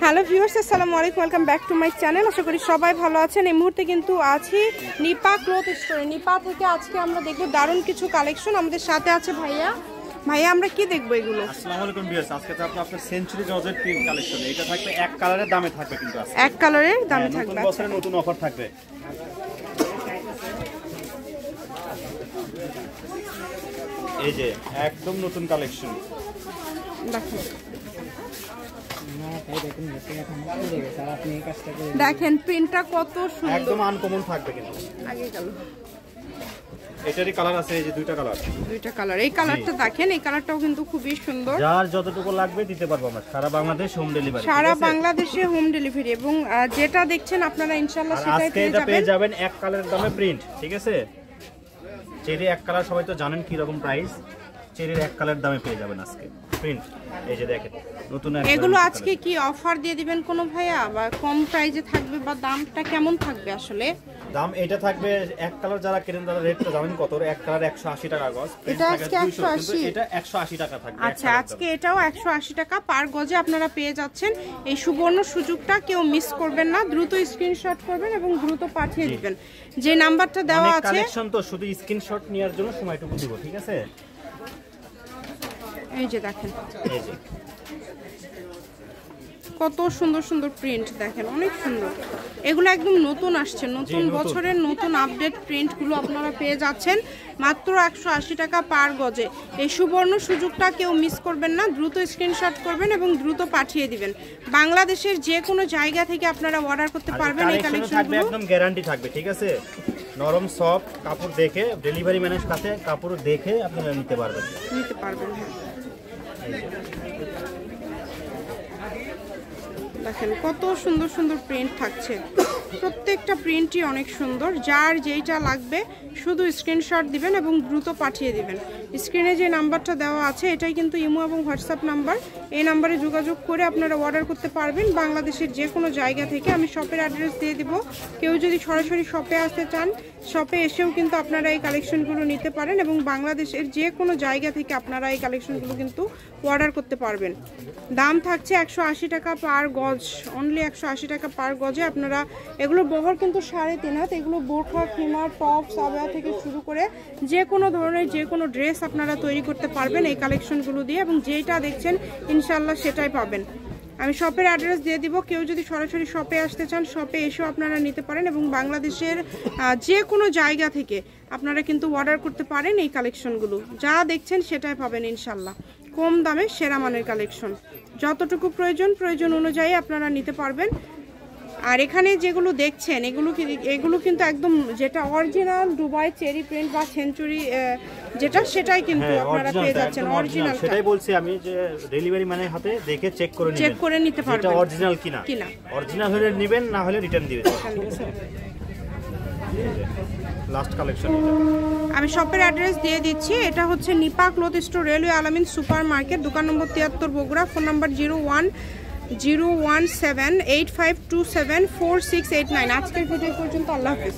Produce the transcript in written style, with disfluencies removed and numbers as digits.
Hello viewers, আসসালামু আলাইকুম, welcome back to my channel. আশা করি সবাই ভালো আছেন। এই মুহূর্তে কিন্তু আছি নিপা ক্লথ স্টোরে। নিপা থেকে আজকে আমরা দেখব দারুণ কিছু কালেকশন। আমাদের সাথে আছে ভাইয়া। ভাইয়া, আমরা কি দেখবো এগুলো? আসসালামু আলাইকুম ভিউয়ার্স, আজকে তো আপনার সেঞ্চুরি জর্জেট প্রিন্ট কালেকশন। এটা থাকবে এক কালারের দামে থাকবে, কিন্তু আজকে এক কালারের দামে থাকবে। নতুন বছরের নতুন অফার থাকবে। এই যে একদম নতুন কালেকশন দেখেন, প্রিন্টটা কত সুন্দর, একদম আনকমন থাকবে। কিন্তু আগে গেল এটারই কালার আছে, এই যে দুইটা কালার। এই কালারটা দেখেন, এই কালারটাও কিন্তু খুবই সুন্দর। যার যতটুকু লাগবে দিতে পারবো আমরা, সারা বাংলাদেশ হোম ডেলিভারি। সারা বাংলাদেশে হোম ডেলিভারি। এবং যেটা দেখছেন আপনারা ইনশাআল্লাহ সেটাই পেয়ে যাবেন এক কালারের দামে প্রিন্ট। ঠিক আছে, চেরি এক কালার সবাই তো জানেন কি রকম প্রাইস। চেরির এক কালার দামে পেয়ে যাবেন আজকে প্রিন্ট। এই যে দেখেন নতুন এগুলো আজকে কি অফার দিয়ে দিবেন কোন ভাইয়া, বা কম প্রাইসে থাকবে, বা দামটা কেমন থাকবে? আসলে দাম এটা থাকবে এক কালার যারা কেনেন তারা রেটটা জানেন কত। এক কালার 180 টাকা গজ। এটা আজকে 180, এটা 180 টাকা থাকবে। আচ্ছা, আজকে এটাও 180 টাকা পার গজে আপনারা পেয়ে যাচ্ছেন। এই সুবর্ণ সুযোগটা কেউ মিস করবেন না। দ্রুত স্ক্রিনশট করবেন এবং দ্রুত পাঠিয়ে দিবেন। যে নাম্বারটা দেওয়া আছে, কালেকশন তো শুধু স্ক্রিনশট নেওয়ার জন্য সময়টুকু দিব। ঠিক আছে, এই যে দেখেন এই যে কত সুন্দর সুন্দর প্রিন্ট দেখেন, অনেক সুন্দর। এগুলো একদম নতুন আসছে, নতুন বছরের নতুন আপডেট প্রিন্টগুলো আপনারা পেয়ে যাচ্ছেন মাত্র 180 টাকা পার গজে। এই সুবর্ণ সুযোগটা কেউ মিস করবেন না। দ্রুত স্ক্রিনশট করবেন এবং দ্রুত পাঠিয়ে দিবেন। বাংলাদেশের যে কোনো জায়গা থেকে আপনারা অর্ডার করতে পারবেন। এই কালেকশনগুলো একদম গ্যারান্টি থাকবে। ঠিক আছে, নরম সফট কাপড় দেখে ডেলিভারি ম্যানের কাছে কাপড় দেখে আপনারা নিতে পারবেন। দেখেন কত সুন্দর সুন্দর প্রিন্ট থাকছে। প্রত্যেকটা প্রিন্টই অনেক সুন্দর। যার যেইটা লাগবে শুধু স্ক্রিনশট দিবেন এবং দ্রুত পাঠিয়ে দিবেন। স্ক্রিনে যে নাম্বারটা দেওয়া আছে এটাই কিন্তু ইমো এবং হোয়াটসঅ্যাপ নাম্বার। এই নাম্বারে যোগাযোগ করে আপনারা অর্ডার করতে পারবেন বাংলাদেশের যে কোনো জায়গা থেকে। আমি শপের অ্যাড্রেস দিয়ে দিব। কেউ যদি সরাসরি শপে আসতে চান, শপে এসেও কিন্তু আপনারা এই কালেকশনগুলো নিতে পারেন এবং বাংলাদেশের যে কোনো জায়গা থেকে আপনারা এই কালেকশনগুলো কিন্তু অর্ডার করতে পারবেন। দাম থাকছে 180 টাকা পার গজ, অনলি 180 টাকা পার গজে। আপনারা এগুলো বহর কিন্তু 3.5 হাত। এগুলো বোরখা, খিমার, টপ, সাবেয়া থেকে শুরু করে যে কোনো ধরনের যে কোনো ড্রেস আপনারা তৈরি করতে পারবেন এই কালেকশনগুলো দিয়ে, এবং যেটা দেখছেন ইনশাল্লাহ সেটাই পাবেন। আমি শপের অ্যাড্রেস দিয়ে দিব। কেউ যদি সরাসরি শপে আসতে চান, শপে এসেও আপনারা নিতে পারেন এবং বাংলাদেশের যে কোনো জায়গা থেকে আপনারা কিন্তু অর্ডার করতে পারেন এই কালেকশনগুলো। যা দেখছেন সেটাই পাবেন ইনশাল্লাহ। কম দামে সেরা মানের কালেকশন। যতটুকু প্রয়োজন অনুযায়ী আপনারা নিতে পারবেন। আর এখানে যেগুলো দেখছেন এগুলো কিন্তু একদম যেটা অরিজিনাল দুবাই চেরি প্রিন্ট বা সেঞ্চুরি যেটা, সেটাই কিন্তু আপনারা পেয়ে যাচ্ছেন অরিজিনাল। সেটাই বলছি আমি, যে ডেলিভারি ম্যানের হাতে দেখে চেক করে নিতে পারবেন এটা অরিজিনাল কিনা। অরিজিনাল হলে নেবেন, না হলে রিটার্ন দিবেন। ঠিক আছে, লাস্ট কালেকশন আমি শপের অ্যাড্রেস দিয়ে দিচ্ছি। এটা হচ্ছে নিপা ক্লথ স্টোর, রেলওয়ে আলামিন সুপার মার্কেট, দোকান নম্বর 73 বগুড়া। Phone number 011785274689। আজকের ভিডিও পর্যন্ত। আল্লাহ হাফেজ।